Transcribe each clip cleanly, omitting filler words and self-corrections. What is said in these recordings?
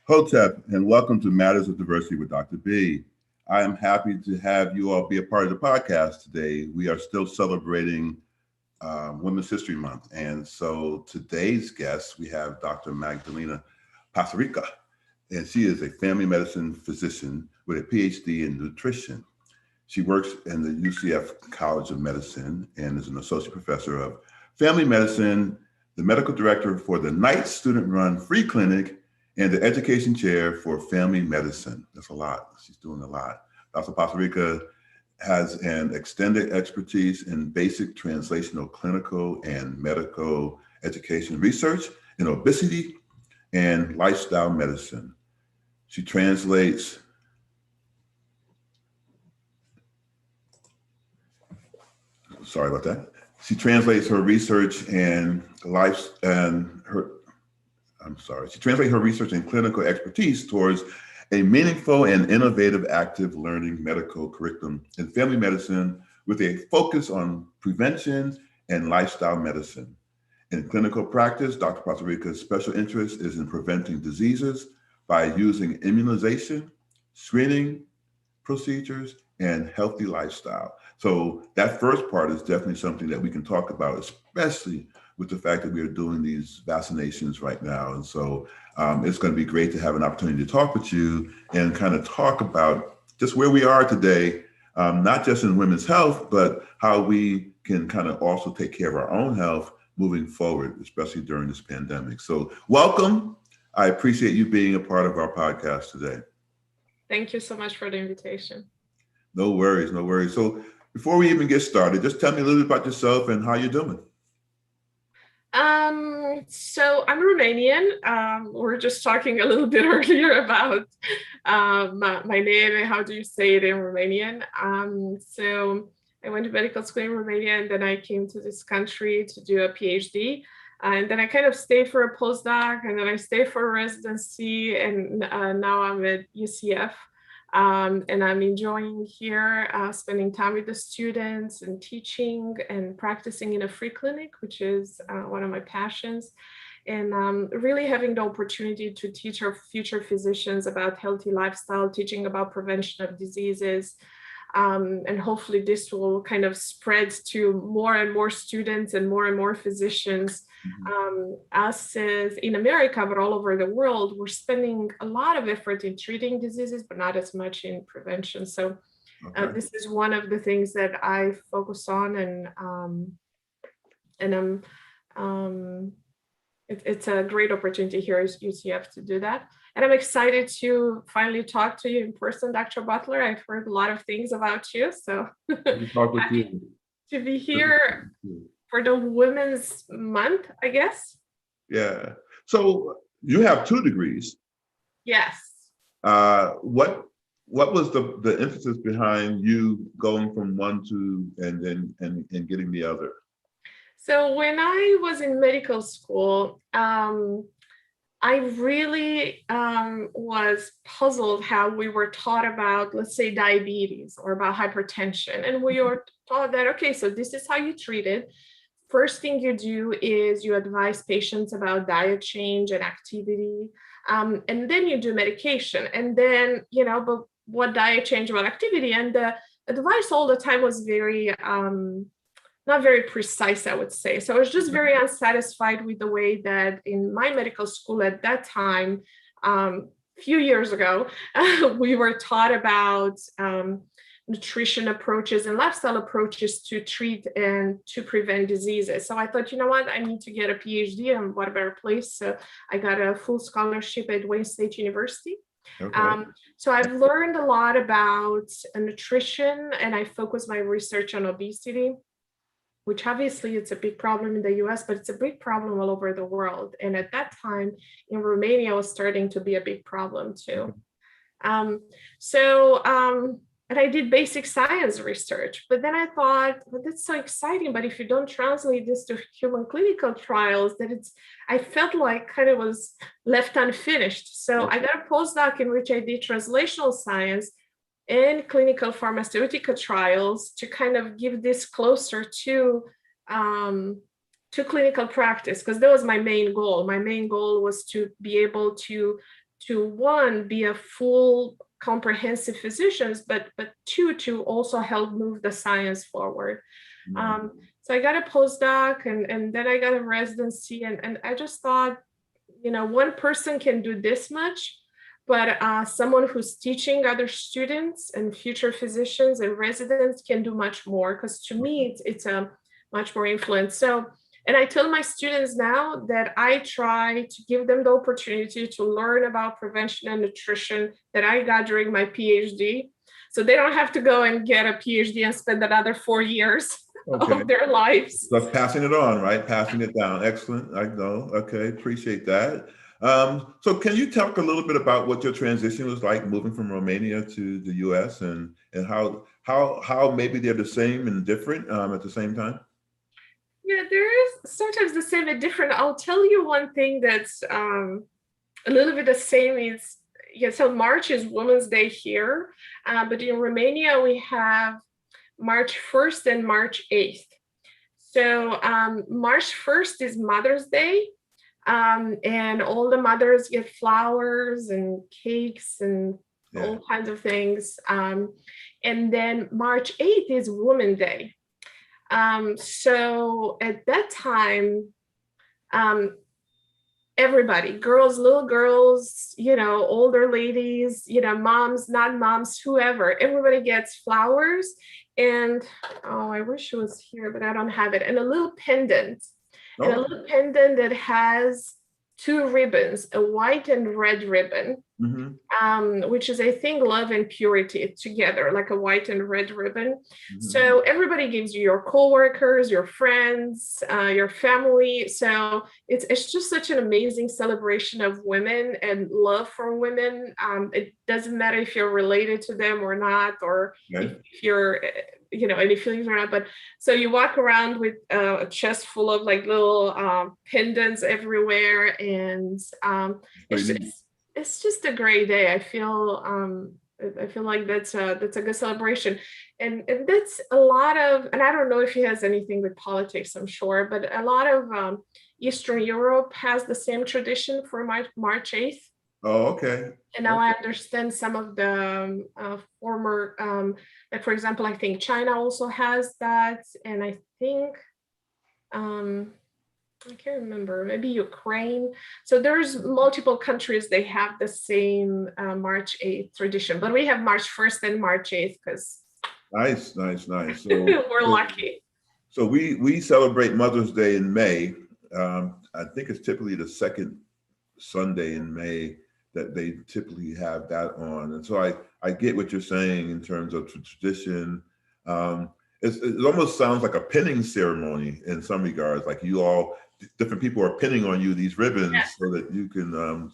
Hotep, and welcome to Matters of Diversity with Dr. B. I am happy to have you all be a part of the podcast today. We are still celebrating Women's History Month. And so today's guest, we have Dr. Magdalena Pasarica, and she is a family medicine physician with a PhD in nutrition. She works in the UCF College of Medicine and is an associate professor of family medicine, the medical director for the Night Student-Run Free Clinic, and the education chair for family medicine. That's a lot. She's doing a lot. Dr. Pasarica has an extended expertise in basic translational clinical and medical education research in obesity and lifestyle medicine. She translates sorry about that. She translates her research and she translates her research and clinical expertise towards a meaningful and innovative active learning medical curriculum in family medicine with a focus on prevention and lifestyle medicine. In clinical practice, Dr. Pasarica's special interest is in preventing diseases by using immunization, screening procedures, and healthy lifestyle. So that first part is definitely something that we can talk about, especially with the fact that we are doing these vaccinations right now. And so it's going to be great to have an opportunity to talk with you and kind of talk about just where we are today, not just in women's health, but how we can kind of also take care of our own health moving forward, especially during this pandemic. So welcome. I appreciate you being a part of our podcast today. Thank you so much for the invitation. No worries, no worries. So before we even get started, just tell me a little bit about yourself and how you're doing. So I'm Romanian. We're just talking a little bit earlier about my name and how do you say it in Romanian. So I went to medical school in Romania, and then I came to this country to do a PhD. And then I kind of stayed for a postdoc, and then I stayed for a residency, and now I'm at UCF. And I'm enjoying here, spending time with the students and teaching and practicing in a free clinic, which is one of my passions. And really having the opportunity to teach our future physicians about healthy lifestyle, teaching about prevention of diseases. And hopefully this will kind of spread to more and more students and more physicians. Us in America, but all over the world, we're spending a lot of effort in treating diseases, but not as much in prevention. So this is one of the things that I focus on, and it's a great opportunity here at UCF to do that. And I'm excited to finally talk to you in person, Dr. Butler. I've heard a lot of things about you, so happy to be here for the Women's Month, I guess. Yeah. So you have 2 degrees. Yes. What was the emphasis behind you going from one to and getting the other? So when I was in medical school, I really was puzzled how we were taught about, let's say, diabetes or about hypertension. And we were taught that, okay, so this is how you treat it. First thing you do is you advise patients about diet change and activity. And then you do medication. And then, but what diet change, what activity? And the advice all the time was very, not very precise, I would say. So I was just very unsatisfied with the way that in my medical school at that time, a few years ago, we were taught about nutrition approaches and lifestyle approaches to treat and to prevent diseases. So I thought, you know what, I need to get a PhD, and what a better place. So I got a full scholarship at Wayne State University. Okay. So I've learned a lot about nutrition, and I focus my research on obesity, which obviously it's a big problem in the US, but it's a big problem all over the world. And at that time in Romania, it was starting to be a big problem too. And I did basic science research, but then I thought, well, that's so exciting, but if you don't translate this to human clinical trials, I felt like kind of was left unfinished. So I got a postdoc in which I did translational science and clinical pharmaceutical trials to kind of give this closer to clinical practice, because that was my main goal. My main goal was to be able to to one, be a full comprehensive physicians, but two, to also help move the science forward. Mm. So I got a postdoc, and then I got a residency, and I just thought, one person can do this much, but someone who's teaching other students and future physicians and residents can do much more, because to me it's a much more influence. So, and I tell my students now that I try to give them the opportunity to learn about prevention and nutrition that I got during my PhD, so they don't have to go and get a PhD and spend another 4 years Okay. of their lives. Just passing it on, right? Passing it down. Excellent. I know. Okay. Appreciate that. So can you talk a little bit about what your transition was like moving from Romania to the US, and how maybe they're the same and different at the same time? Yeah, there is sometimes the same and different. I'll tell you one thing that's a little bit the same is, yeah, so March is Women's Day here, but in Romania we have March 1st and March 8th. So March 1st is Mother's Day, and all the mothers get flowers and cakes and Yeah. all kinds of things. And then March 8th is Women's Day. So at that time, um, everybody, girls, little girls, older ladies, moms, not moms, whoever, everybody gets flowers. And oh, I wish it was here, but I don't have it. And a little pendant, and a Oh. little pendant that has two ribbons, a white and red ribbon, which is, I think, love and purity together, like a white and red ribbon. So everybody gives you your coworkers, your friends, your family. So it's just such an amazing celebration of women and love for women. It doesn't matter if you're related to them or not, or Okay. if you're any feelings or not. But so you walk around with a chest full of like little pendants everywhere, and it's Pretty neat. just it's just a great day. I feel like that's a good celebration, and that's a lot of, and I don't know if it has anything with politics, I'm sure, but a lot of Eastern Europe has the same tradition for March 8th. Oh, okay. And now I understand some of the former, like for example, I think China also has that, and I think I can't remember, maybe Ukraine. So there's multiple countries, they have the same March 8th tradition, but we have March 1st and March 8th because Nice, nice, nice. So, we're lucky. so we celebrate Mother's Day in May. I think it's typically the second Sunday in May that they typically have that on. And so I get what you're saying in terms of tradition. It almost sounds like a pinning ceremony in some regards, like you all, different people are pinning on you these ribbons, Yes. so that you can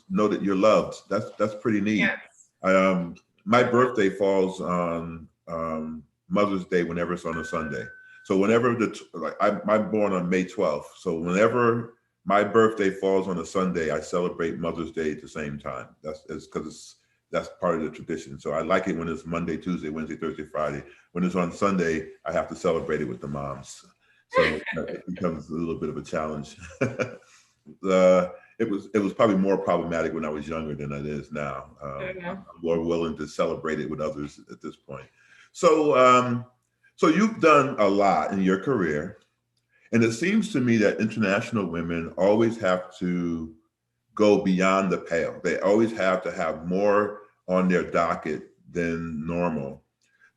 know that you're loved. That's pretty neat. Yes. My birthday falls on Mother's Day whenever it's on a Sunday. So whenever I'm born on May 12th. So whenever my birthday falls on a Sunday, I celebrate Mother's Day at the same time. That's part of the tradition. So I like it when it's Monday, Tuesday, Wednesday, Thursday, Friday. When it's on Sunday, I have to celebrate it with the moms. So it becomes a little bit of a challenge. It was probably more problematic when I was younger than it is now. I'm more willing to celebrate it with others at this point. So you've done a lot in your career. And it seems to me that international women always have to go beyond the pale. They always have to have more on their docket than normal.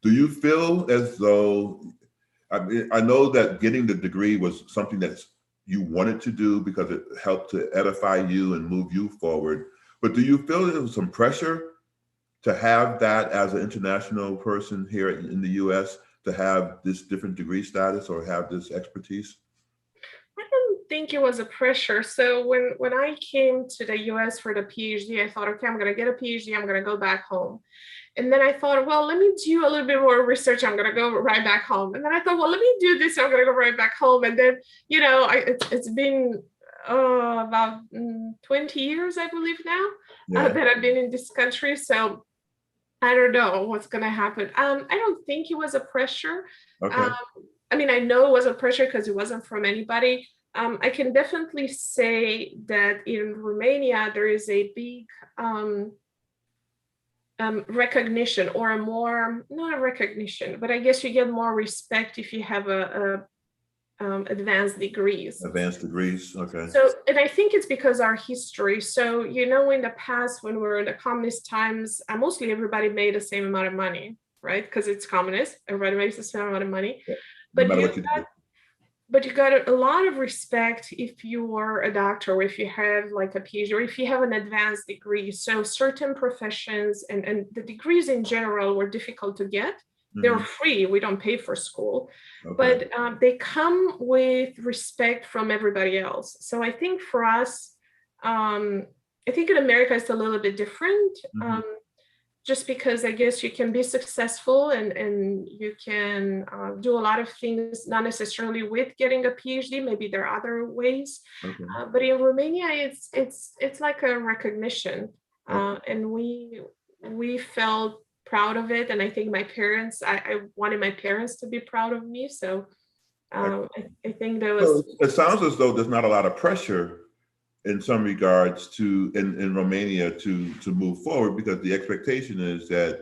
Do you feel as though, I know that getting the degree was something that you wanted to do because it helped to edify you and move you forward, but do you feel there was some pressure to have that as an international person here in the US, to have this different degree status or have this expertise? I don't think it was a pressure. So when I came to the US for the PhD, I thought, okay, I'm going to get a PhD, I'm going to go back home. And then I thought, well, let me do a little bit more research, I'm going to go right back home. And then I thought, well, let me do this, I'm going to go right back home. And then, it's been about 20 years, I believe now, that I've been in this country. So I don't know what's going to happen. I don't think it was a pressure. Okay. I mean, I know it was a pressure because it wasn't from anybody. I can definitely say that in Romania, there is a big recognition, or a more, not a recognition, but I guess you get more respect if you have a advanced degrees. Advanced degrees, okay. So, and I think it's because our history. So, in the past, when we were in the communist times, mostly everybody made the same amount of money, right? Because it's communist, everybody makes the same amount of money. Yeah. No But matter what you do. But you got a lot of respect if you are a doctor, or if you have like a PhD, or if you have an advanced degree. So certain professions and the degrees in general were difficult to get. They're free. We don't pay for school, Okay. but they come with respect from everybody else. So I think for us, I think in America it's a little bit different. Just because I guess you can be successful and you can do a lot of things, not necessarily with getting a PhD. Maybe there are other ways, Okay. but in Romania, it's like a recognition, and we felt proud of it. And I think my parents, I wanted my parents to be proud of me. So I think there was. So it sounds as though there's not a lot of pressure in some regards in Romania to move forward, because the expectation is that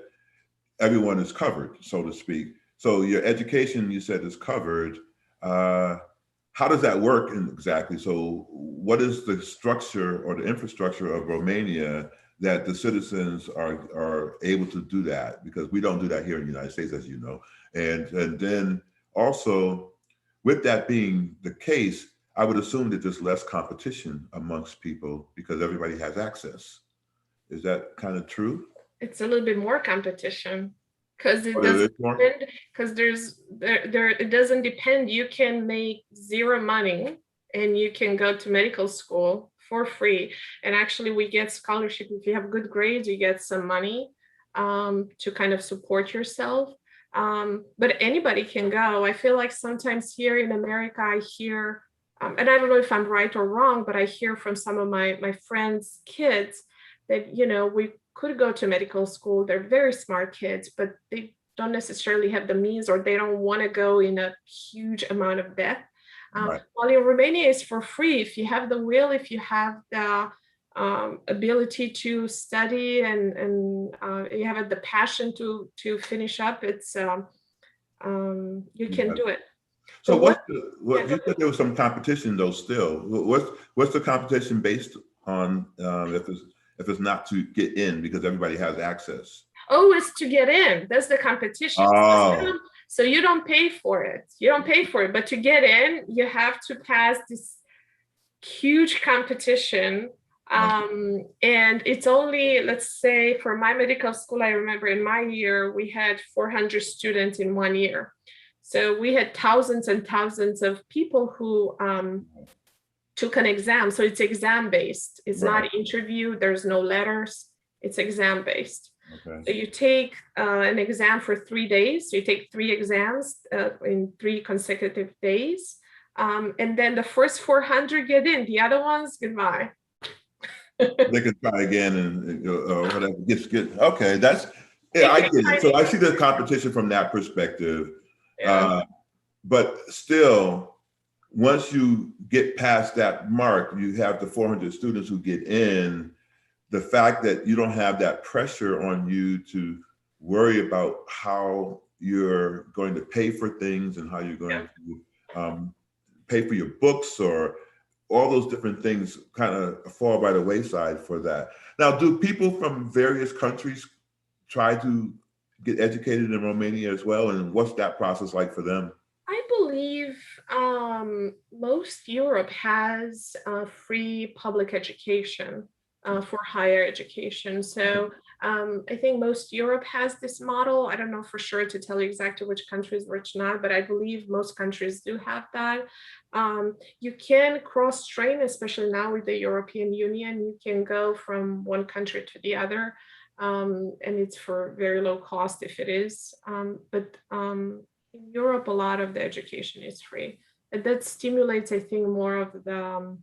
everyone is covered, so to speak. So your education, you said, is covered. How does that work exactly? So what is the structure or the infrastructure of Romania that the citizens are able to do that? Because we don't do that here in the United States, as you know. And then also, with that being the case, I would assume that there's less competition amongst people because everybody has access. Is that kind of true? It's a little bit more competition, because it Or is doesn't it more? depend, because it doesn't depend. You can make zero money and you can go to medical school for free. And actually we get scholarship. If you have good grades, you get some money to kind of support yourself. But anybody can go. I feel like sometimes here in America, I hear, and I don't know if I'm right or wrong, but I hear from some of my friends' kids that, we could go to medical school. They're very smart kids, but they don't necessarily have the means, or they don't want to go in a huge amount of debt. Right. While in Romania, it's for free. If you have the will, if you have the ability to study, and you have the passion to finish up, it's you can do it. So what you said there was some competition though still. What's the competition based on, if it's not to get in because everybody has access? Oh, it's to get in. That's the competition. Oh. So you don't pay for it. You don't pay for it, but to get in, you have to pass this huge competition. And it's only, let's say, for my medical school, I remember in my year, we had 400 students in 1 year. So we had thousands and thousands of people who took an exam. So it's exam based. It's not interview. There's no letters. It's exam based. Okay. So you take an exam for 3 days. So you take 3 exams in 3 consecutive days. And then the first 400 get in. The other ones, goodbye. They can try again and whatever. Get okay. That's I get it. So I see the competition from that perspective. Yeah. But still, once you get past that mark, you have the 400 students who get in. The fact that you don't have that pressure on you to worry about how you're going to pay for things and how you're going to pay for your books, or all those different things kind of fall by the wayside for that. Now, do people from various countries try to get educated in Romania as well? And what's that process like for them? I believe most Europe has free public education for higher education. So I think most Europe has this model. I don't know for sure to tell you exactly which countries, which not, but I believe most countries do have that. You can cross-train, especially now with the European Union. You can go from one country to the other, and it's for very low cost if it is. But in Europe, a lot of the education is free. And that stimulates, I think, more of the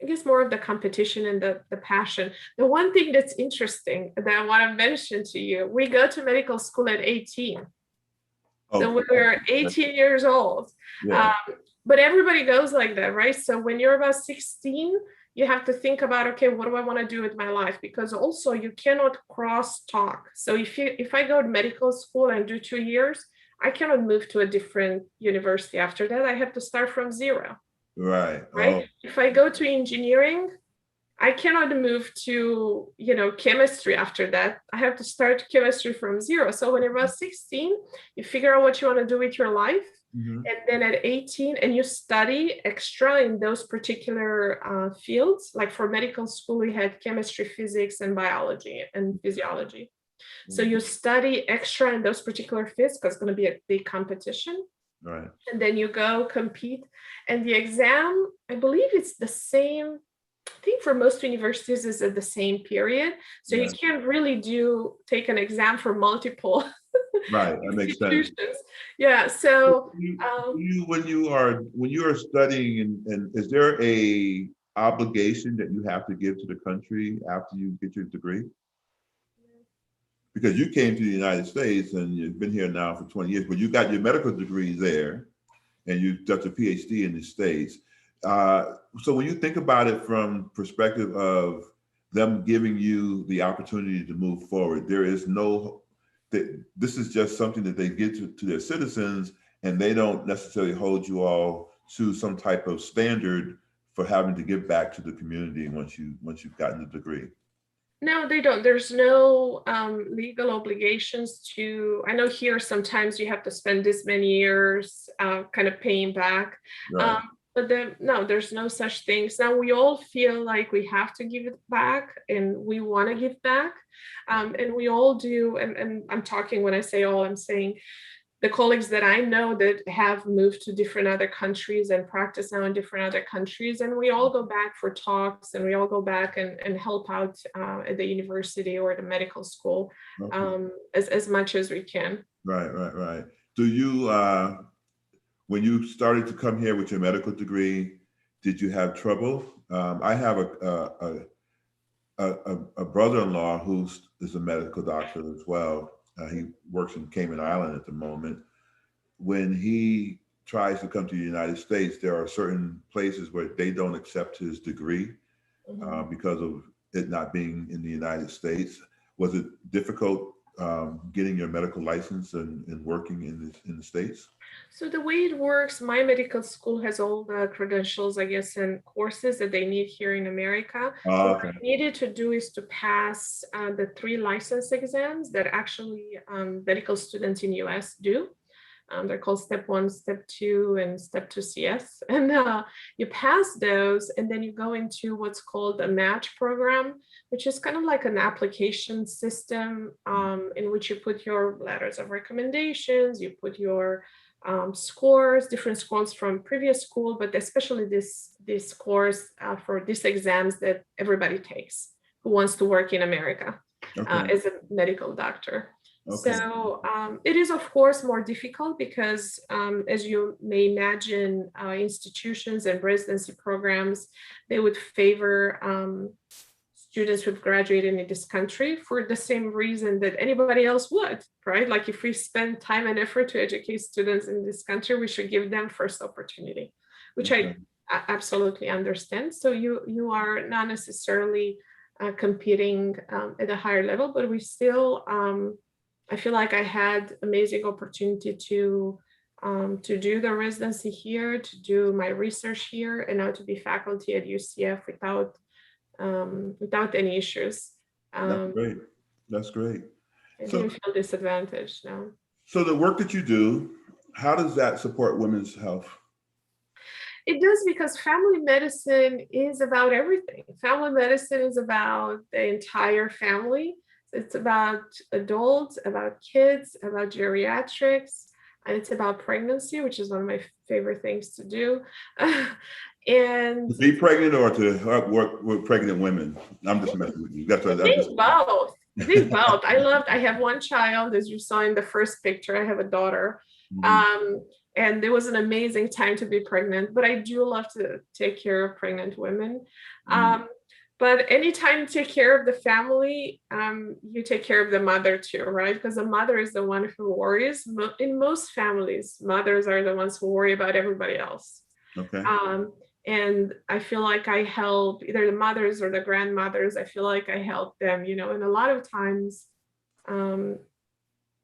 I guess more of the competition and the passion. The one thing that's interesting that I want to mention to you, we go to medical school at 18. So when we were 18 years old, but everybody goes like that, right? So when you're about 16, you have to think about, okay, what do I want to do with my life? Because also you cannot cross talk. So if I go to medical school and do 2 years, I cannot move to a different university after that. I have to start from zero, Right. right? Oh, If I go to engineering, I cannot move to, chemistry after that. I have to start chemistry from zero. So when you're about 16, you figure out what you want to do with your life. mhm. And then at 18, and you study extra in those particular fields. Like for medical school, we had chemistry, physics, and biology and physiology. So you study extra in those particular fields because it's going to be a big competition. Right. And then you go compete. And the exam, I believe it's the same. I think for most universities is at the same period. So you Yeah. can't really take an exam for multiple Right. That makes sense. institutions. Yeah. So When you are studying, and is there a obligation that you have to give to the country after you get your degree? Because you came to the United States and you've been here now for 20 years, but you got your medical degree there and you got your PhD in the States. So when you think about it from perspective of them giving you the opportunity to move forward, there is no, this is just something that they give to their citizens, and they don't necessarily hold you all to some type of standard for having to give back to the community once you've gotten the degree. no, they don't. There's no legal obligations to. I know here sometimes you have to spend this many years kind of paying back. Right. But then, no, there's no such things. Now we all feel like we have to give it back and we want to give back. And we all do. And I'm talking, when I say all, I'm saying the colleagues that I know that have moved to different other countries and practice now in different other countries. And we all go back for talks, and we all go back and help out at the university or the medical school as much as we can. Right. Do you, when you started to come here with your medical degree, did you have trouble? I have a brother-in-law who is a medical doctor as well. He works in Cayman Island at the moment. When he tries to come to the United States, there are certain places where they don't accept his degree because of it not being in the United States. Was it difficult getting your medical license and working in the States? So the way it works, my medical school has all the credentials, I guess, and courses that they need here in America. So what Okay. I needed to do is to pass the 3 license exams that actually medical students in US do. They're called step 1, step 2, and step 2 CS. And you pass those, and then you go into what's called a match program, which is kind of like an application system in which you put your letters of recommendations, you put your scores, different scores from previous school, but especially this scores for these exams that everybody takes who wants to work in America as a medical doctor. Okay. So it is, of course, more difficult because, as you may imagine, institutions and residency programs, they would favor students who've graduated in this country for the same reason that anybody else would, right? Like if we spend time and effort to educate students in this country, we should give them first opportunity, which I absolutely understand. So you are not necessarily competing at a higher level, but we still, I feel like I had amazing opportunity to do the residency here, to do my research here, and now to be faculty at UCF without any issues. That's great. That's great. I So, didn't feel disadvantaged, no. so the work that you do, how does that support women's health? It does, because family medicine is about everything. Family medicine is about the entire family. It's about adults, about kids, about geriatrics, and it's about pregnancy, which is one of my favorite things to do. And To be pregnant or to work with pregnant women? I'm just messing with you. That's what I think both. I think both. I have one child, as you saw in the first picture. I have a daughter. And it was an amazing time to be pregnant, but I do love to take care of pregnant women. But anytime you take care of the family, you take care of the mother too, right? Because the mother is the one who worries. In most families, mothers are the ones who worry about everybody else. Okay. And I feel like I help either the mothers or the grandmothers. I feel like I help them, and a lot of times, um,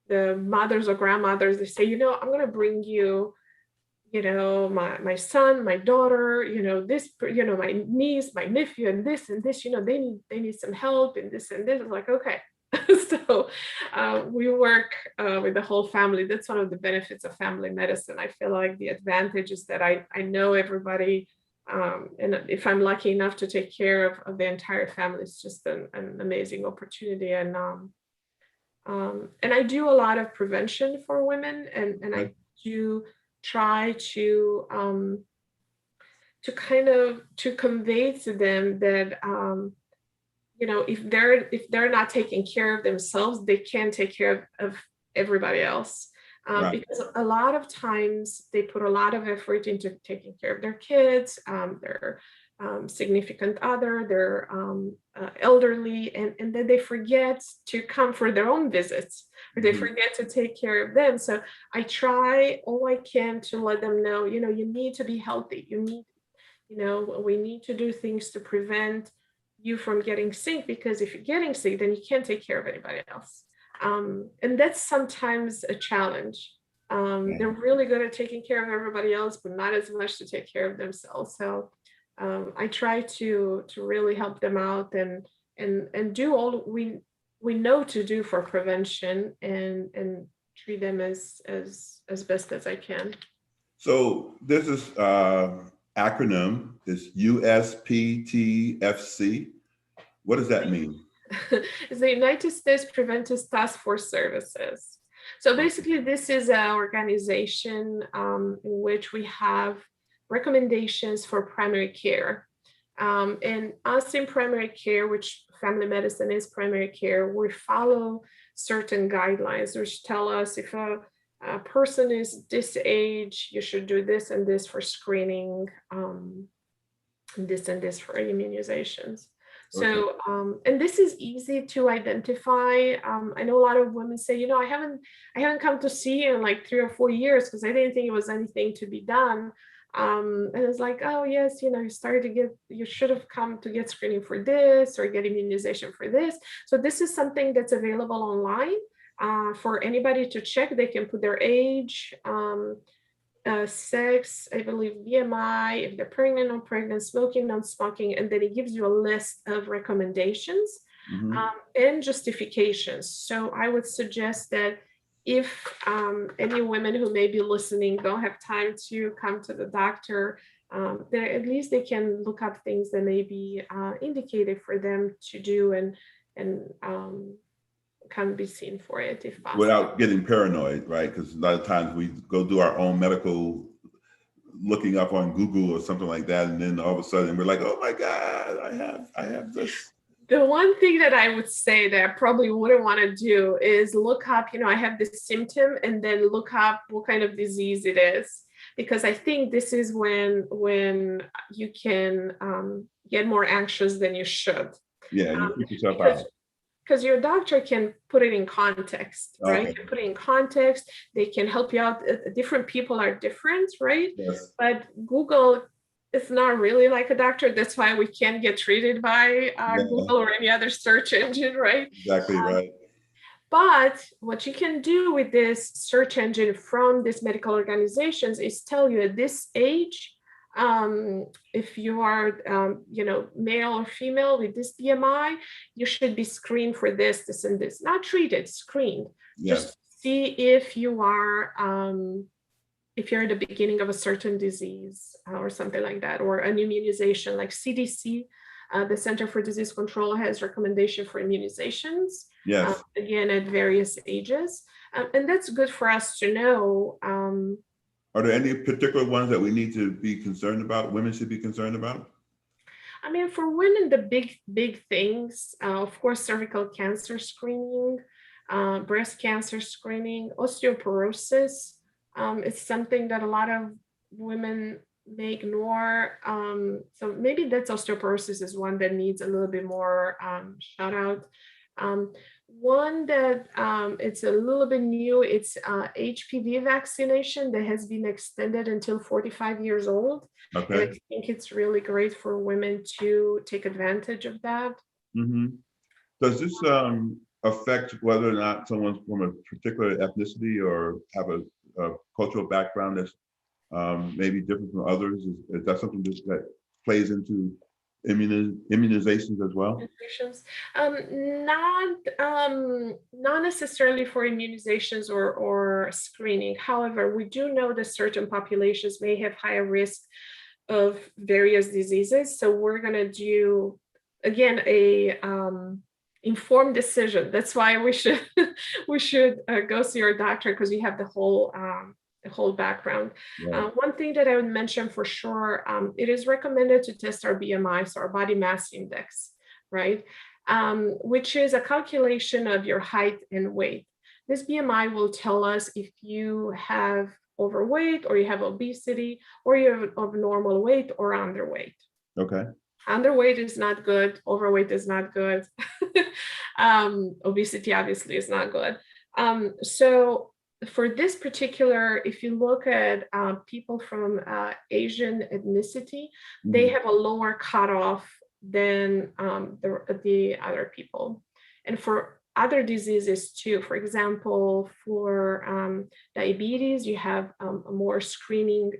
the mothers or grandmothers, they say, I'm going to bring you, my son, my daughter, this, my niece, my nephew, and this, they need some help and this and this. It's like, okay. So we work with the whole family. That's one of the benefits of family medicine. I feel like the advantage is that I know everybody. And if I'm lucky enough to take care of the entire family, it's just an amazing opportunity. And I do a lot of prevention for women, and Okay. I do try to kind of to convey to them that if they're not taking care of themselves, they can take care of everybody else. Right. Because a lot of times they put a lot of effort into taking care of their kids, their significant other, their elderly, and then they forget to come for their own visits, or they Mhm. forget to take care of them. So I try all I can to let them know, you need to be healthy. We need to do things to prevent you from getting sick, because if you're getting sick, then you can't take care of anybody else. And that's sometimes a challenge. Yeah. They're really good at taking care of everybody else, but not as much to take care of themselves. So I try to really help them out, and do all we know to do for prevention, and treat them as best as I can. So this is acronym is USPTFC. What does that mean? Is the United States Preventive Task Force Services. So basically, this is an organization in which we have recommendations for primary care. And us in primary care, which family medicine is primary care, we follow certain guidelines which tell us if a person is this age, you should do this and this for screening, this and this for immunizations. Okay. So, and this is easy to identify. I know a lot of women say, I haven't come to see you in like 3 or 4 years because I didn't think it was anything to be done. And it's like, oh yes, you should have come to get screening for this or get immunization for this. So this is something that's available online for anybody to check. They can put their age, sex, I believe BMI, if they're pregnant, non pregnant, smoking, non smoking, and then it gives you a list of recommendations Hmm. and justifications. So I would suggest that if any women who may be listening don't have time to come to the doctor, at least they can look up things that may be indicated for them to do, and can be seen for it if possible. Without getting paranoid, right? Because a lot of times we go do our own medical looking up on Google or something like that, and then all of a sudden we're like, oh my God, I have this. The one thing that I would say that I probably wouldn't want to do is look up, I have this symptom, and then look up what kind of disease it is. Because I think this is when you can get more anxious than you should. Yeah, you Um, freak yourself because out. because your doctor can put it in context, right? Okay. Can put it in context. They can help you out. Different people are different, right? Yes. But Google is not really like a doctor. That's why we can't get treated by Yeah. Google or any other search engine, right? Exactly right. But what you can do with this search engine from these medical organizations is tell you at this age, if you are, male or female with this BMI, you should be screened for this, and this. Not treated, screened. Yes. Just see if you're at the beginning of a certain disease or something like that, or an immunization like CDC, the Center for Disease Control has recommendation for immunizations, Yes. again, at various ages. And that's good for us to know. Are there any particular ones that we need to be concerned about? Women should be concerned about? I mean, for women, the big things, of course, cervical cancer screening, breast cancer screening, osteoporosis. It's something that a lot of women may ignore. So maybe that's osteoporosis is one that needs a little bit more shout out. Um, one that it's a little bit new. It's HPV vaccination that has been extended until 45 years old. And I Okay. think it's really great for women to take advantage of that. Hmm. Does this affect whether or not someone's from a particular ethnicity or have a cultural background that's maybe different from others? Is that something that plays into immunizations as well? Immunizations. Not necessarily for immunizations or screening. However, we do know that certain populations may have higher risk of various diseases. So we're going to do, again, a informed decision. That's why we should we should go see our doctor, because we have the whole background. Right. One thing that I would mention for sure, it is recommended to test our BMI, so our body mass index, right? Which is a calculation of your height and weight. This BMI will tell us if you have overweight or you have obesity or you're of normal weight or underweight. Okay. Underweight is not good. Overweight is not good. Obesity obviously is not good. So for this particular, if you look at people from Asian ethnicity, they have a lower cutoff than the other people. And for other diseases too, for example, for diabetes, you have more screening.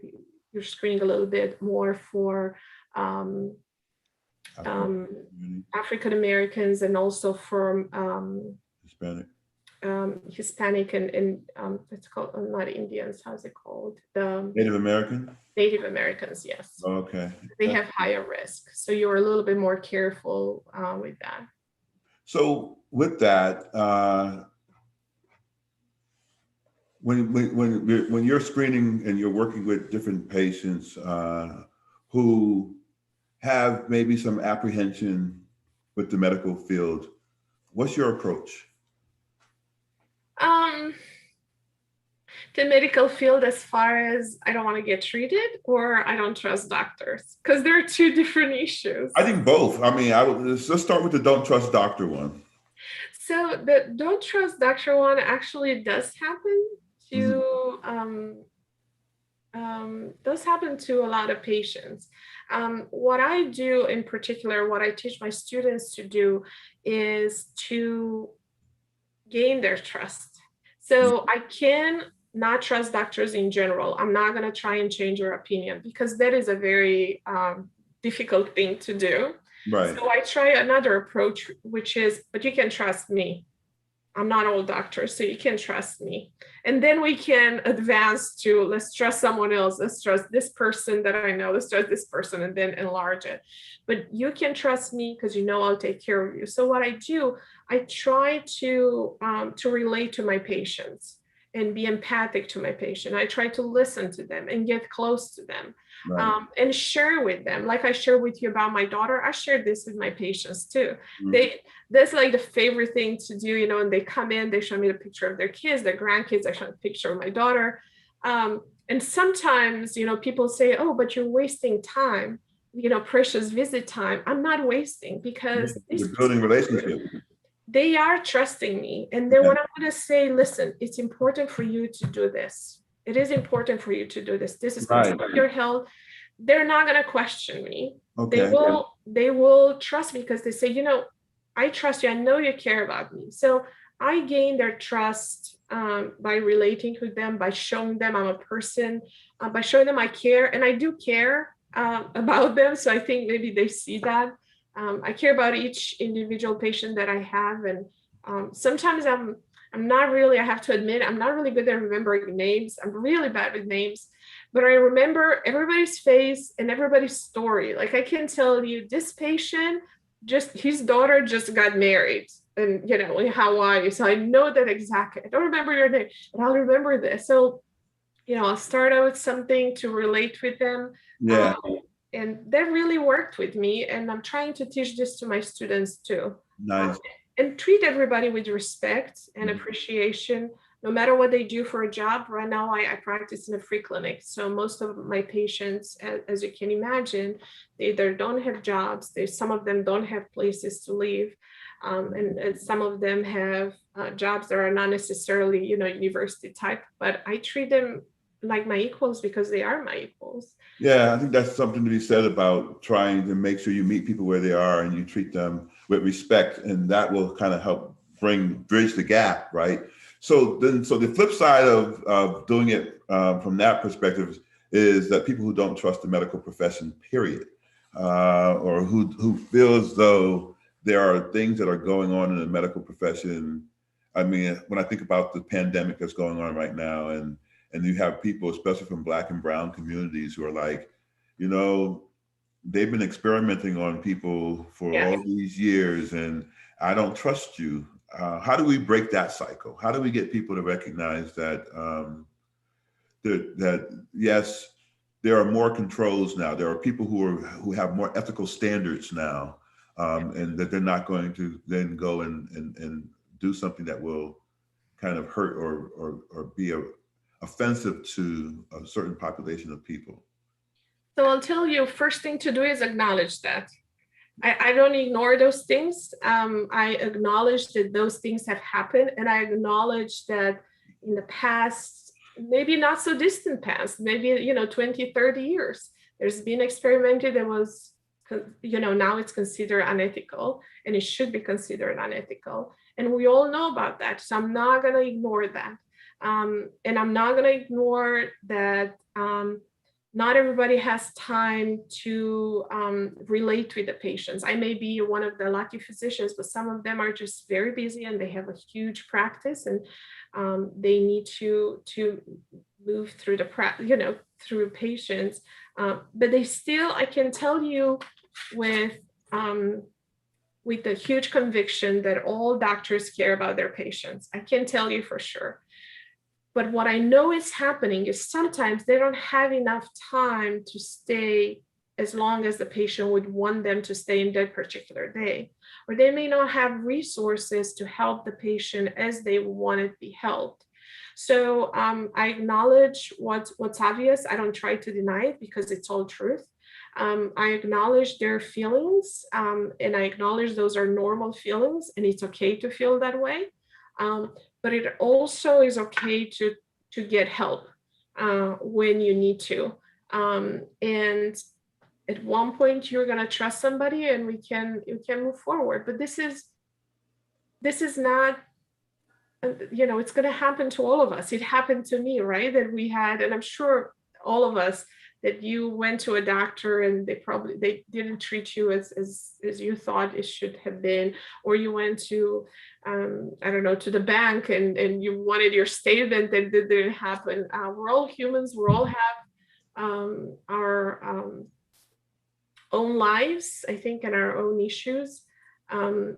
You're screening a little bit more for African Americans, and also from Hispanic. Hispanic and it's called not Indians. How's it called? The Native American. Native Americans. Yes. Okay. They have higher risk, so you're a little bit more careful with that. So with that, when you're screening and you're working with different patients who have maybe some apprehension with the medical field, what's your approach? The medical field, as far as I don't want to get treated or I don't trust doctors, because there are two different issues. I think both. I mean, let's start with the don't trust doctor one. So the don't trust doctor one actually does happen to does happen to a lot of patients. What I do in particular, what I teach my students to do is to gain their trust. So I can not trust doctors in general. I'm not going to try and change your opinion, because that is a very difficult thing to do. Right. So I try another approach, which is, but you can trust me. I'm not all doctors, so you can trust me. And then we can advance to, let's trust someone else. Let's trust this person that I know. Let's trust this person, and then enlarge it. But you can trust me because you know I'll take care of you. So what I do, I try to relate to my patients and be empathic to my patient. I try to listen to them and get close to them. Right. And share with them. Like I share with you about my daughter, I share this with my patients too. That's like the favorite thing to do, you know, and they come in, they show me the picture of their kids, their grandkids, I show them a picture of my daughter. And sometimes, you know, people say, oh, but you're wasting time, you know, precious visit time. I'm not wasting, because you're building relationships. They are trusting me. And then when I'm going to say, listen, it's important for you to do this. It is important for you to do this. This is going to support your health. They're not going to question me. Okay. They will trust me, because they say, you know, I trust you. I know you care about me. So I gain their trust by relating with them, by showing them I'm a person, by showing them I care. And I do care about them. So I think maybe they see that. I care about each individual patient that I have. And sometimes I'm not really, I have to admit, I'm not really good at remembering names. I'm really bad with names, but I remember everybody's face and everybody's story. Like I can tell you, this patient, just his daughter just got married, and you know, in Hawaii. So I know that exactly. I don't remember your name, but I'll remember this. So, you know, I'll start out with something to relate with them. Yeah. And that really worked with me. And I'm trying to teach this to my students too. Nice. And treat everybody with respect and appreciation. no matter what they do for a job. Right now, I practice in a free clinic. So most of my patients, as you can imagine, they either don't have jobs, some of them don't have places to live. And some of them have jobs that are not necessarily, university type, but I treat them like my equals because they are my equals. Yeah, I think that's something to be said about trying to make sure you meet people where they are and you treat them with respect, and that will kind of help bridge the gap, right? So the flip side of doing it from that perspective is that people who don't trust the medical profession, period, or who feel as though there are things that are going on in the medical profession. I mean, when I think about the pandemic that's going on right now, and you have people, especially from Black and brown communities, who are like, you know, they've been experimenting on people for Yeah. all these years, and I don't trust you. How do we break that cycle? How do we get people to recognize that that yes, there are more controls now. There are people who have more ethical standards now, and that they're not going to then go and do something that will kind of hurt or be offensive to a certain population of people. So I'll tell you, first thing to do is acknowledge that. I don't ignore those things. I acknowledge that those things have happened, and I acknowledge that in the past, maybe not so distant past, maybe 20, 30 years, there's been experimented that was, now it's considered unethical, and it should be considered unethical. And we all know about that. So I'm not going to ignore that. And I'm not going to ignore that not everybody has time to relate with the patients. I may be one of the lucky physicians, but some of them are just very busy and they have a huge practice, and they need to move through through patients. But they still, I can tell you with the huge conviction that all doctors care about their patients. I can tell you for sure. But what I know is happening is sometimes they don't have enough time to stay as long as the patient would want them to stay in that particular day, or they may not have resources to help the patient as they want to be helped. So I acknowledge what's obvious. I don't try to deny it because it's all truth. I acknowledge their feelings, and I acknowledge those are normal feelings, and it's okay to feel that way. But it also is okay to get help when you need to. And at one point, you're going to trust somebody, and you can move forward. But this is not. It's going to happen to all of us. It happened to me, right? That we had, and I'm sure all of us, that you went to a doctor and they didn't treat you as you thought it should have been, or you went to I don't know, to the bank and you wanted your statement and it didn't happen. We're all humans. We all have our own lives, I think, and our own issues. And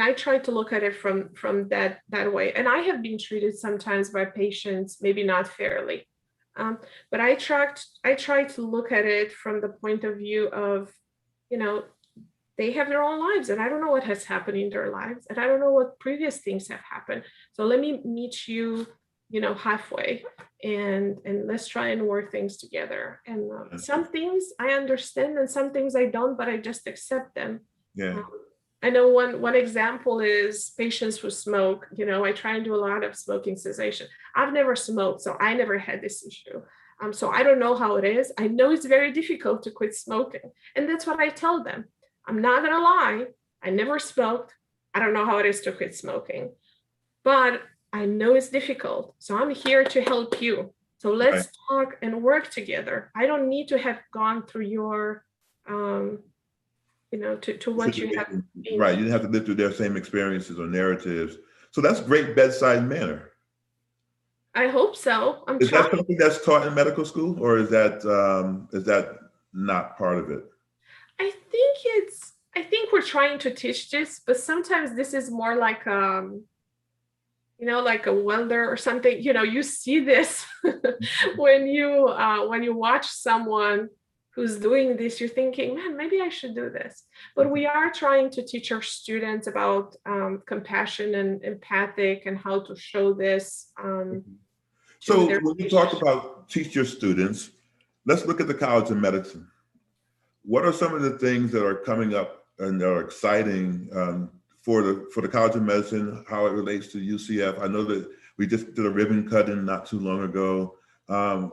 I try to look at it from that way. And I have been treated sometimes by patients, maybe not fairly. But I try to look at it from the point of view of, they have their own lives, and I don't know what has happened in their lives, and I don't know what previous things have happened. So let me meet you, halfway, and let's try and work things together. And some things I understand, and some things I don't, but I just accept them. Yeah. I know one example is patients who smoke. I try and do a lot of smoking cessation. I've never smoked, so I never had this issue. So I don't know how it is. I know it's very difficult to quit smoking. And that's what I tell them. I'm not going to lie. I never smoked. I don't know how it is to quit smoking. But I know it's difficult. So I'm here to help you. So let's talk and work together. I don't need to have gone through your to what you have been. Right. You didn't have to live through their same experiences or narratives. So that's great bedside manner. I hope so. Is that something that's taught in medical school, or is that not part of it? I think we're trying to teach this, but sometimes this is more like like a welder or something. You see this when you watch someone who's doing this, you're thinking, man, maybe I should do this. But we are trying to teach our students about compassion and empathic and how to show this to So their when you talk relationship. about teach your students, let's look at the College of Medicine. What are some of the things that are coming up and are exciting for the College of Medicine, how it relates to UCF? I know that we just did a ribbon cutting not too long ago.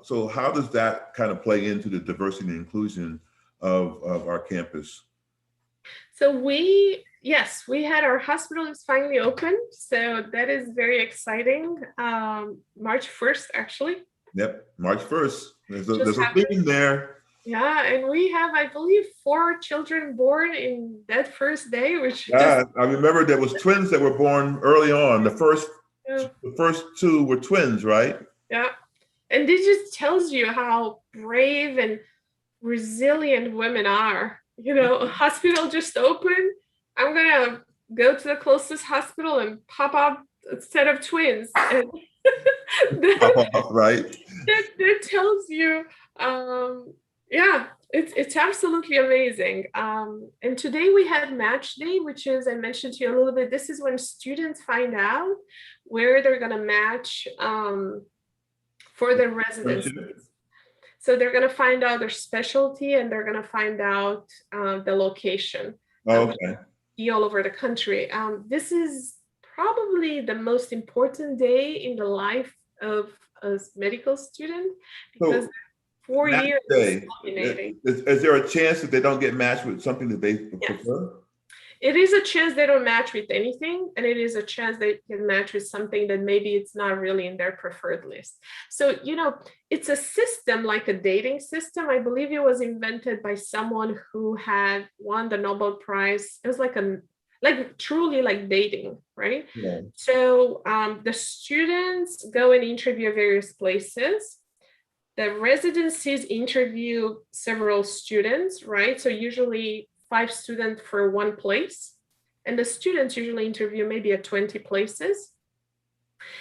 So how does that kind of play into the diversity and inclusion of our campus? So yes, we had our hospital is finally open. So that is very exciting. March 1st, actually. Yep, March 1st. There's Just a happened. theme there. Yeah, and we have, I believe, 4 children born in that first day, which is Yeah, I remember there was twins that were born early on. yeah, The first two were twins, right? yeah. And this just tells you how brave and resilient women are. A hospital just opened. I'm gonna go to the closest hospital and pop up a set of twins. And that, Right. that tells you, yeah, it's absolutely amazing. And today we had match day, which is, I mentioned to you a little bit, this is when students find out where they're gonna match for their residencies. So they're going to find out their specialty and they're going to find out the location. Okay. All over the country. This is probably the most important day in the life of a medical student because So 4 years day, culminating. is there a chance that they don't get matched with something that they Yes. prefer? It is a chance they don't match with anything, and it is a chance they can match with something that maybe it's not really in their preferred list. So, it's a system like a dating system. I believe it was invented by someone who had won the Nobel Prize. It was like truly like dating, right? Yeah. So the students go and interview various places. The residencies interview several students, right? So usually 5 students for one place. And the students usually interview maybe at 20 places.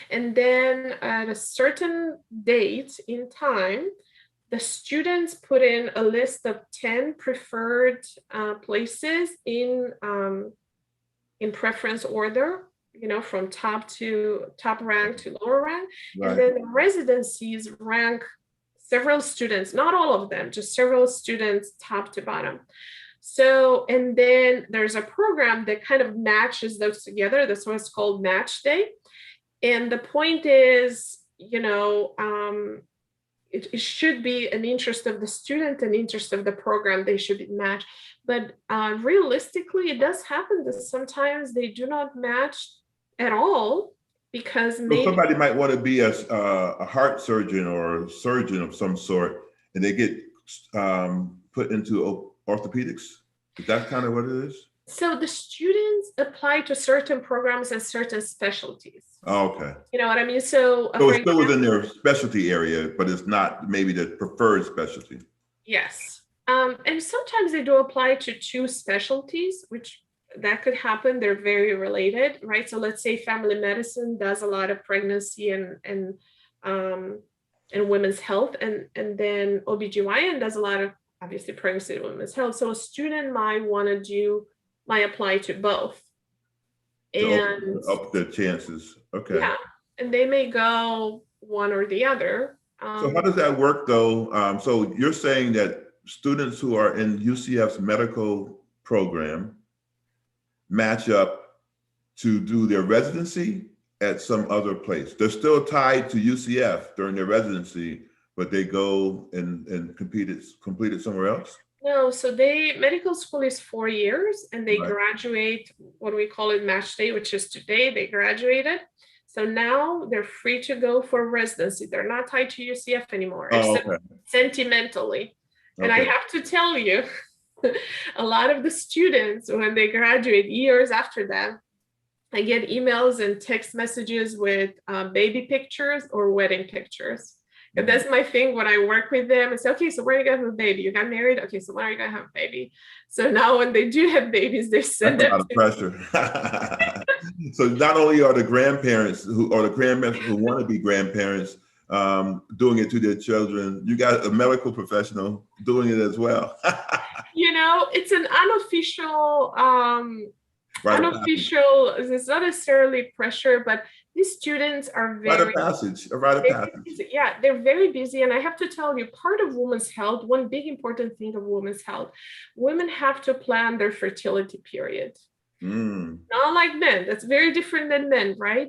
And then at a certain date in time, the students put in a list of 10 preferred places in preference order, from top rank to lower rank. Right. And then the residencies rank several students, not all of them, just several students top to bottom. So, and then there's a program that kind of matches those together. That's what's called match day. And the point is, it should be an interest of the student, an interest of the program. They should be matched. But realistically, it does happen that sometimes they do not match at all because maybe somebody might want to be a heart surgeon or a surgeon of some sort, and they get put into orthopedics. Is that kind of what it is? So the students apply to certain programs and certain specialties. Oh, okay. You know what I mean? So it's still within their specialty area, but it's not maybe the preferred specialty. Yes. And sometimes they do apply to 2 specialties, which that could happen. They're very related, right? So let's say family medicine does a lot of pregnancy and women's health, and then OBGYN does a lot of obviously pregnancy and women's health. So a student might apply to both. And up the chances. Okay. Yeah. And they may go one or the other. So how does that work though? So you're saying that students who are in UCF's medical program match up to do their residency at some other place. They're still tied to UCF during their residency, but they go and complete it somewhere else? No, so medical school is 4 years and they graduate, what we call it match day, which is today, they graduated. So now they're free to go for residency. They're not tied to UCF anymore, except sentimentally. And I have to tell you, a lot of the students, when they graduate years after that, I get emails and text messages with baby pictures or wedding pictures. And that's my thing when I work with them. It's okay, so when are you gonna have a baby? You got married? Okay, so when are you gonna have a baby? So now when they do have babies, they send them. That's a lot of pressure. So not only are the grandparents who want to be grandparents, doing it to their children. You got a medical professional doing it as well. It's an unofficial, Rite of passage. it's not necessarily pressure, but these students are Rite of very, passage. A rite of very passage. busy. Yeah, they're very busy. And I have to tell you, part of women's health, one big important thing of women's health, women have to plan their fertility period. Not like men. That's very different than men, right?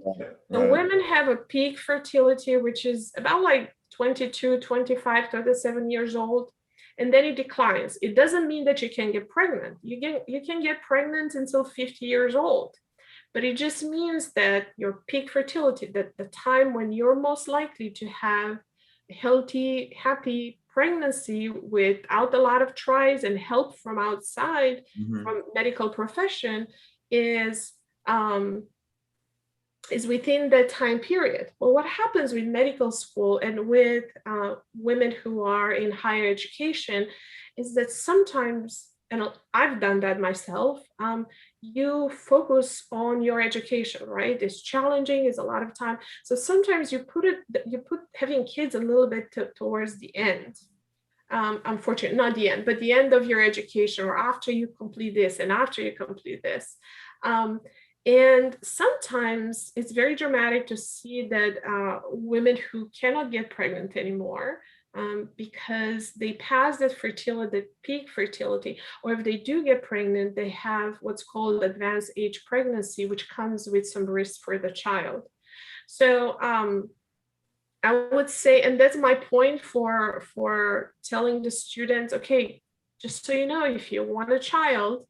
So Right. women have a peak fertility, which is about like 22, 25, 27 years old. And then it declines. It doesn't mean that you can get pregnant. You can get pregnant until 50 years old. But it just means that your peak fertility, that the time when you're most likely to have a healthy, happy pregnancy without a lot of tries and help from outside, from medical profession, is within that time period. Well, what happens with medical school and with women who are in higher education is that sometimes, and I've done that myself, you focus on your education, right? It's challenging, it's a lot of time. So sometimes you put having kids a little bit towards the end. Unfortunately, not the end, but the end of your education, or after you complete this and after you complete this. And sometimes it's very dramatic to see that women who cannot get pregnant anymore because they pass that fertility, the peak fertility, or if they do get pregnant, they have what's called advanced age pregnancy, which comes with some risk for the child. So I would say, and that's my point for telling the students, okay, just so you know, if you want a child,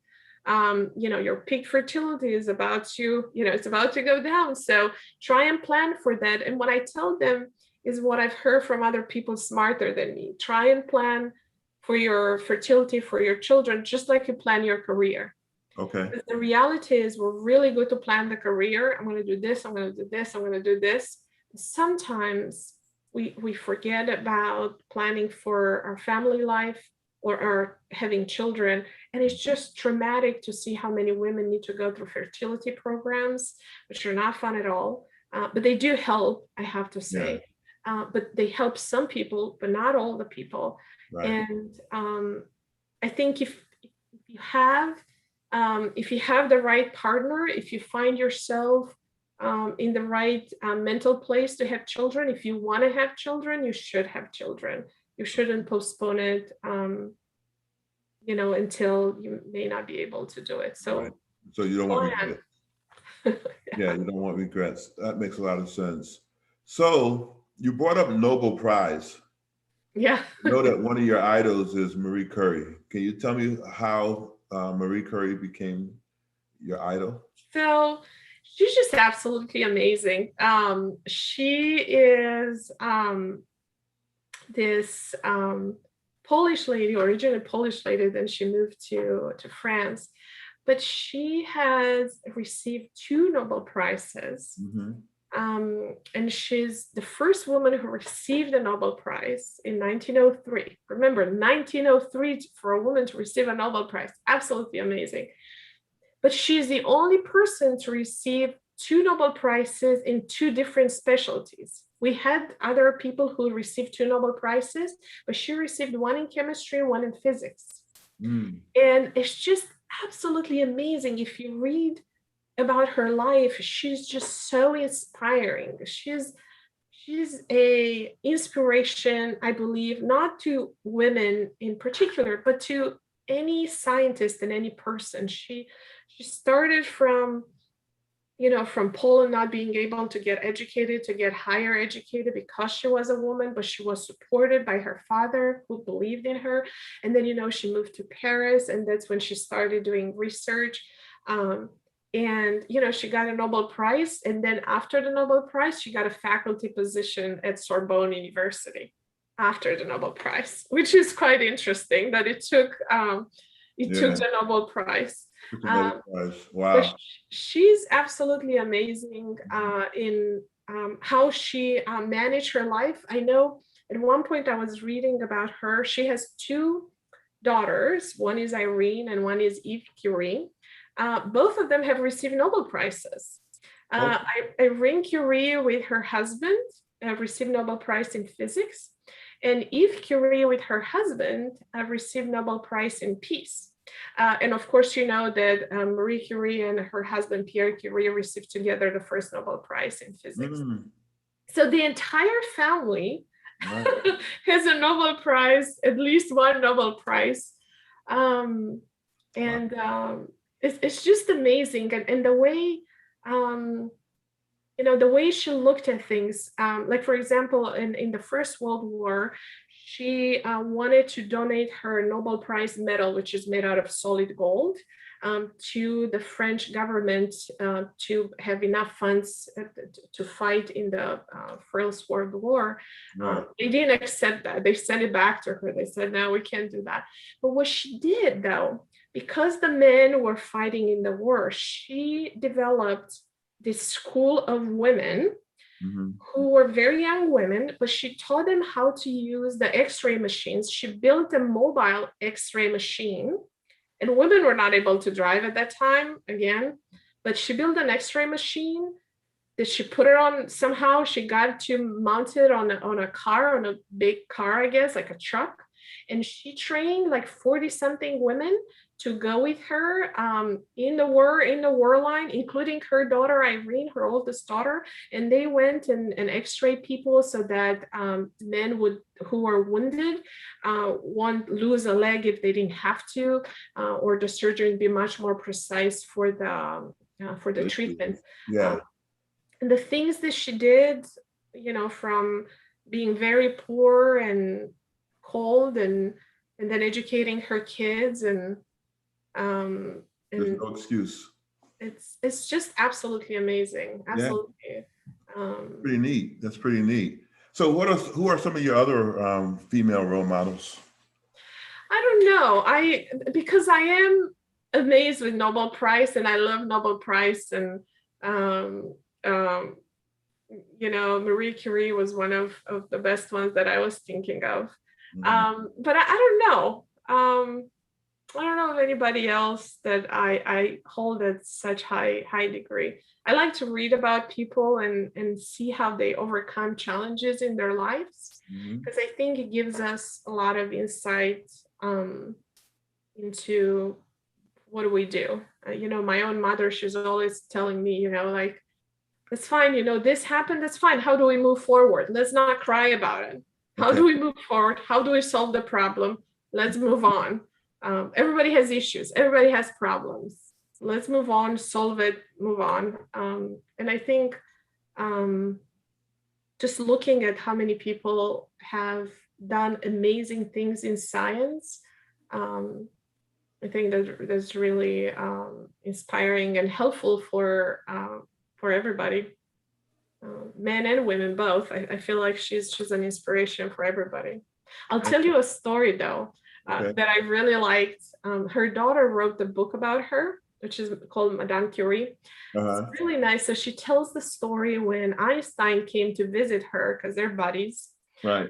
your peak fertility is about to, it's about to go down. So try and plan for that. And what I tell them is what I've heard from other people smarter than me. Try and plan for your fertility for your children, just like you plan your career. Okay. Because the reality is we're really good to plan the career. I'm going to do this, I'm going to do this, I'm going to do this. Sometimes we forget about planning for our family life or our having children. And it's just traumatic to see how many women need to go through fertility programs, which are not fun at all. But they do help, I have to say. But they help some people, but not all the people. Right. And I think if you have the right partner, if you find yourself in the right mental place to have children, if you want to have children, you should have children. You shouldn't postpone it, until you may not be able to do it. So, right. So you don't want regrets. Yeah, you don't want regrets. That makes a lot of sense. So you brought up Nobel Prize. Yeah. I know that one of your idols is Marie Curie. Can you tell me how Marie Curie became your idol? So she's just absolutely amazing. She is this Polish lady, originally Polish lady, then she moved to France. But she has received 2 Nobel Prizes. And she's the first woman who received a Nobel Prize in 1903. Remember, 1903 for a woman to receive a Nobel Prize, absolutely amazing. But she's the only person to receive 2 Nobel Prizes in 2 different specialties. We had other people who received 2 Nobel Prizes, but she received one in chemistry, one in physics. And it's just absolutely amazing. If you read about her life, she's just so inspiring. She's a inspiration, I believe, not to women in particular, but to any scientist and any person. She started from Poland, not being able to get educated, to get higher educated because she was a woman, but she was supported by her father who believed in her. And then, she moved to Paris, and that's when she started doing research. And she got a Nobel Prize. And then after the Nobel Prize, she got a faculty position at Sorbonne University after the Nobel Prize, which is quite interesting that it took the Nobel Prize. Wow. She's absolutely amazing in how she managed her life. I know at one point I was reading about her. She has 2 daughters. One is Irene and one is Eve Curie. Both of them have received Nobel Prizes. Irene Curie with her husband, received Nobel Prize in physics, and Eve Curie with her husband received Nobel Prize in peace. And of course, you know that Marie Curie and her husband Pierre Curie received together the first Nobel Prize in physics. So the entire family has a Nobel Prize, at least one Nobel Prize. It's just amazing. And the way, the way she looked at things, like for example, in the First World War, she wanted to donate her Nobel Prize medal, which is made out of solid gold, to the French government to have enough funds to fight in the First World War. They didn't accept that. They sent it back to her. They said, no, we can't do that. But what she did, though, because the men were fighting in the war, she developed this school of women who were very young women, but she taught them how to use the X-ray machines. She built a mobile X-ray machine, and women were not able to drive at that time again, but she built an X-ray machine that she put it on somehow. She got to mount it on a car, on a big car, I guess, like a truck. And she trained like 40 something women to go with her in the war line, including her daughter, Irene, her oldest daughter. And they went and X-ray people so that men who were wounded won't lose a leg if they didn't have to, or the surgery would be much more precise for the treatment. And the things that she did, from being very poor and cold and then educating her kids and there's no excuse. It's just absolutely amazing. Absolutely. Pretty neat. That's pretty neat. So who are some of your other female role models? I don't know. Because I am amazed with Nobel Prize and I love Nobel Prize, and Marie Curie was one of the best ones that I was thinking of. But I don't know. I don't know of anybody else that I hold at such high degree. I like to read about people and see how they overcome challenges in their lives, because I think it gives us a lot of insight into what do we do. My own mother, she's always telling me, like, it's fine, this happened, it's fine. How do we move forward? Let's not cry about it. How do we move forward? How do we solve the problem? Let's move on. Everybody has issues. Everybody has problems. Let's move on, solve it, move on. And I think just looking at how many people have done amazing things in science, I think that's really inspiring and helpful for everybody. Men and women both. I feel like she's an inspiration for everybody. I'll tell you a story though that I really liked. Her daughter wrote the book about her, which is called Madame Curie. It's really nice. So she tells the story when Einstein came to visit her, because they're buddies. Right.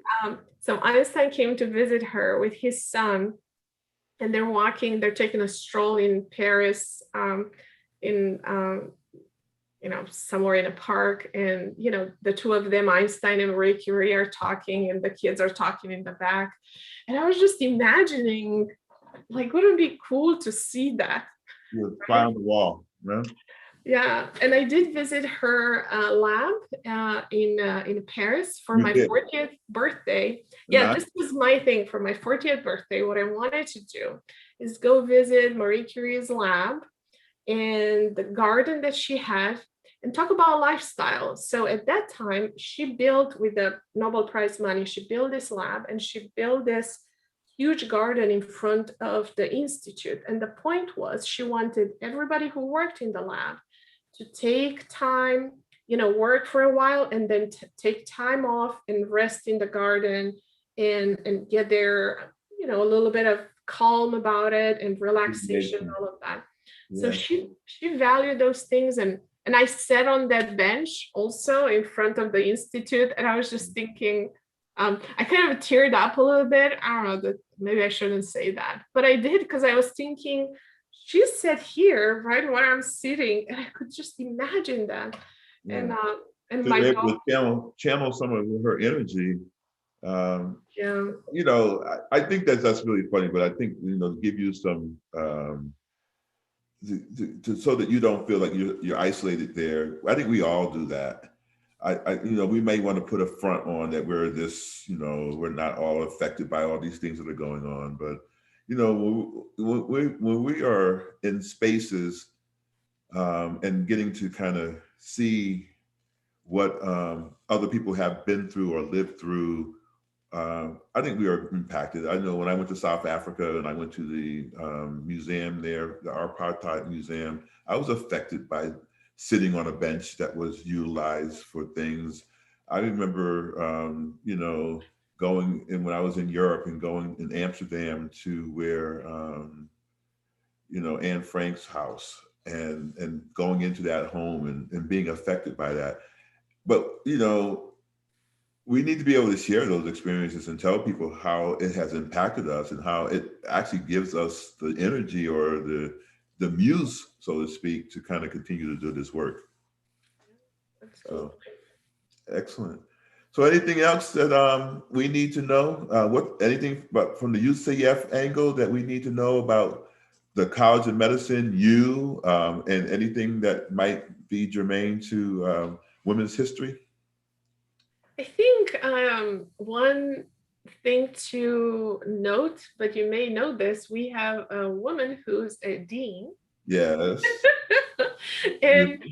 So Einstein came to visit her with his son, and they're taking a stroll in Paris, somewhere in a park, and the two of them, Einstein and Marie Curie, are talking, and the kids are talking in the back. And I was just imagining, like, wouldn't it be cool to see that? Fly on the wall, right? Yeah, and I did visit her lab in Paris for my 40th birthday. Yeah, this was my thing for my 40th birthday. What I wanted to do is go visit Marie Curie's lab and the garden that she had, and talk about lifestyle. So at that time, she built, with the Nobel Prize money, she built this lab, and she built this huge garden in front of the institute. And the point was, she wanted everybody who worked in the lab to take time, work for a while, and then take time off and rest in the garden and get their, a little bit of calm about it and relaxation, all of that. Yeah. So she valued those things. And I sat on that bench also in front of the institute, and I was just thinking, I kind of teared up a little bit. I don't know, that maybe I shouldn't say that, but I did, because I was thinking, she sat here right where I'm sitting, and I could just imagine that. Yeah. And to my be able dog, to channel some of her energy. Um, yeah. I think that's really funny, but I think, to give you some, so that you don't feel like you're isolated there. I think we all do that. We may want to put a front on that we're this, we're not all affected by all these things that are going on, but when we are in spaces, and getting to kind of see what other people have been through or lived through, I think we are impacted. I know when I went to South Africa and I went to the museum there, the apartheid museum, I was affected by sitting on a bench that was utilized for things. I remember, going in when I was in Europe and going in Amsterdam to where, Anne Frank's house, and going into that home and being affected by that. But we need to be able to share those experiences and tell people how it has impacted us and how it actually gives us the energy or the muse, so to speak, to kind of continue to do this work. So Absolutely. excellent. So anything else that we need to know? What anything but from the UCF angle that we need to know about the College of Medicine, and anything that might be germane to women's history? I think one thing to note, but you may know this, we have a woman who's a dean. Yes. And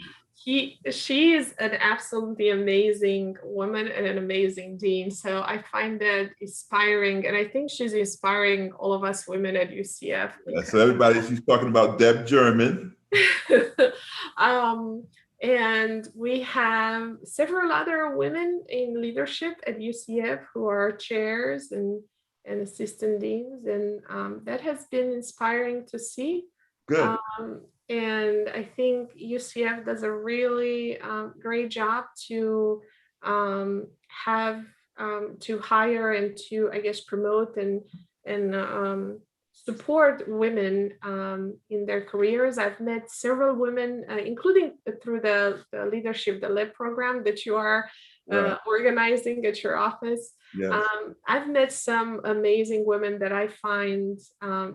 she is an absolutely amazing woman and an amazing dean. So I find that inspiring, and I think she's inspiring all of us women at UCF Yeah, because so everybody, she's talking about Deb German. and we have several other women in leadership at UCF who are chairs and assistant deans, and that has been inspiring to see. Good. And I think UCF does a really great job to have to hire and to, I guess, promote and support women in their careers. I've met several women, including through the leadership, the LEP program that you are Right. organizing at your office. Yes. I've met some amazing women that I find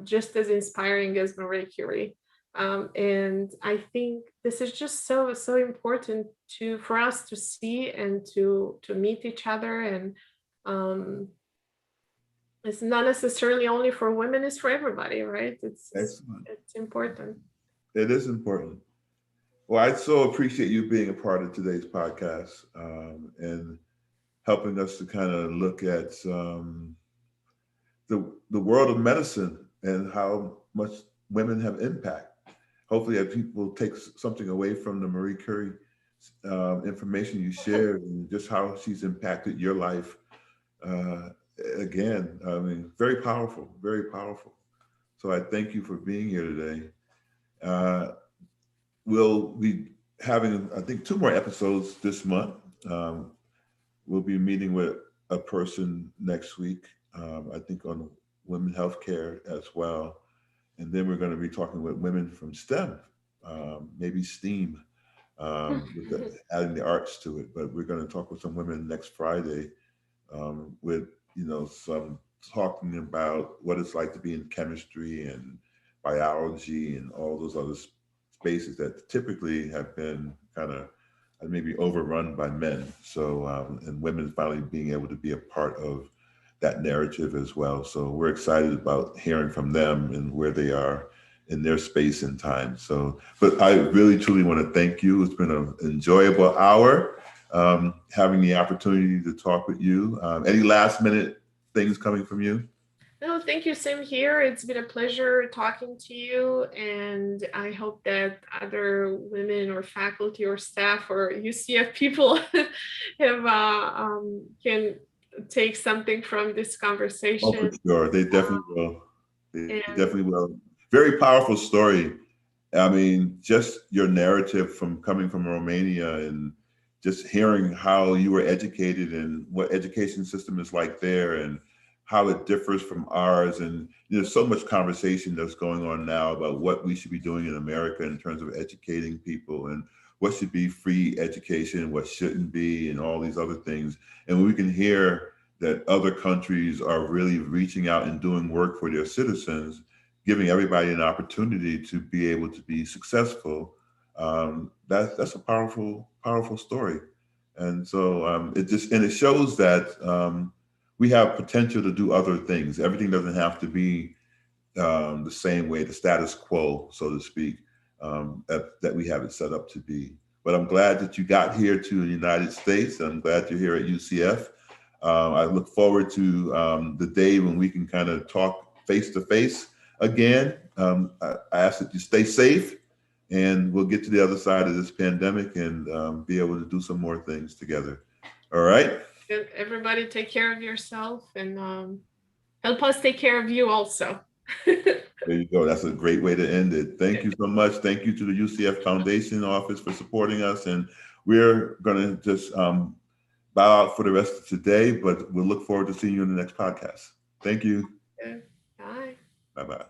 just as inspiring as Marie Curie. And I think this is just so important for us to see and to meet each other. And um, it's not necessarily only for women; it's for everybody, right? Excellent. It's important. It is important. Well, I so appreciate you being a part of today's podcast, and helping us to kind of look at the world of medicine and how much women have impact. Hopefully, that people take something away from the Marie Curie information you shared and just how she's impacted your life. Uh, Again, I mean, very powerful, very powerful. So I thank you for being here today. Uh, we'll be having, I think, 2 more episodes this month. Um, we'll be meeting with a person next week, I think, on women healthcare as well. And then we're going to be talking with women from STEM, maybe STEAM, adding the arts to it. But we're going to talk with some women next Friday, with some talking about what it's like to be in chemistry and biology and all those other spaces that typically have been kind of maybe overrun by men. So and women finally being able to be a part of that narrative as well. So we're excited about hearing from them and where they are in their space and time. So, but I really truly want to thank you. It's been an enjoyable hour, having the opportunity to talk with you. Any last minute things coming from you? No, thank you. Same here. It's been a pleasure talking to you, and I hope that other women or faculty or staff or UCF people have can take something from this Oh, for conversation. sure. They definitely will. They And definitely will. Very powerful story. I mean, just your narrative from coming from Romania and just hearing how you were educated and what education system is like there and how it differs from ours. And there's so much conversation that's going on now about what we should be doing in America in terms of educating people and what should be free education, what shouldn't be, and all these other things. And we can hear that other countries are really reaching out and doing work for their citizens, giving everybody an opportunity to be able to be successful. That's a powerful story. And so it shows that we have potential to do other things. Everything doesn't have to be the same way, the status quo, so to speak, that we have it set up to be. But I'm glad that you got here to the United States. I'm glad you're here at UCF. I look forward to the day when we can kind of talk face to face again. I ask that you stay safe, and we'll get to the other side of this pandemic and be able to do some more things together. All right. Everybody take care of yourself, and help us take care of you also. There you go. That's a great way to end it. Thank you so much. Thank you to the UCF Foundation Office for supporting us. And we're going to just bow out for the rest of today, but we'll look forward to seeing you in the next podcast. Thank you. Bye. Bye-bye.